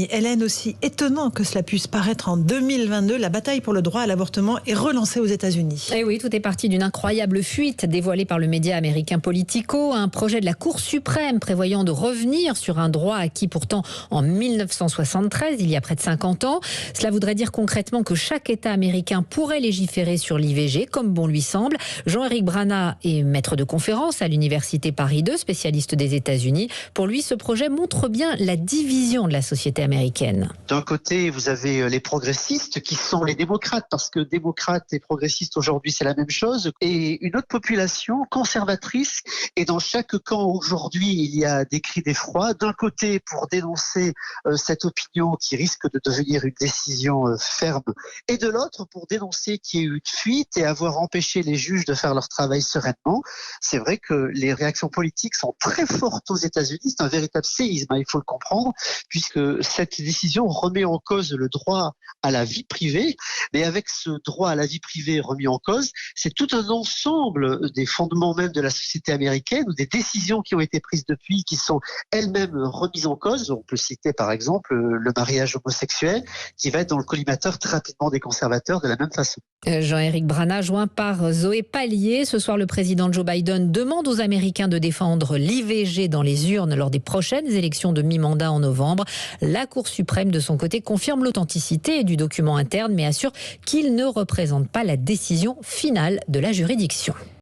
Et Hélène, aussi étonnant que cela puisse paraître en 2022, la bataille pour le droit à l'avortement est relancée aux États-Unis. Et oui, tout est parti d'une incroyable fuite dévoilée par le média américain Politico, un projet de la Cour suprême prévoyant de revenir sur un droit acquis pourtant en 1973, il y a près de 50 ans. Cela voudrait dire concrètement que chaque État américain pourrait légiférer sur l'IVG comme bon lui semble. Jean-Éric Brana est maître de conférence à l'université Paris II, spécialiste des États-Unis. Pour lui, ce projet montre bien la division de la société américaine. D'un côté, vous avez les progressistes qui sont les démocrates, parce que démocrates et progressistes aujourd'hui c'est la même chose, et une autre population conservatrice. Et dans chaque camp aujourd'hui, il y a des cris d'effroi. D'un côté, pour dénoncer cette opinion qui risque de devenir une décision ferme, et de l'autre, pour dénoncer qu'il y ait eu une fuite et avoir empêché les juges de faire leur travail sereinement. C'est vrai que les réactions politiques sont très fortes aux États-Unis. C'est un véritable séisme, il faut le comprendre, puisque cette décision remet en cause le droit à la vie privée. Mais avec ce droit à la vie privée remis en cause, c'est tout un ensemble des fondements même de la société américaine, ou des décisions qui ont été prises depuis qui sont elles-mêmes remises en cause. On peut citer par exemple le mariage homosexuel qui va être dans le collimateur très rapidement des conservateurs de la même façon. Jean-Éric Brana, joint par Zoé Pallier. Ce soir, le président Joe Biden demande aux Américains de défendre l'IVG dans les urnes lors des prochaines élections de mi-mandat en novembre. La Cour suprême, de son côté, confirme l'authenticité du document interne, mais assure qu'il ne représente pas la décision finale de la juridiction.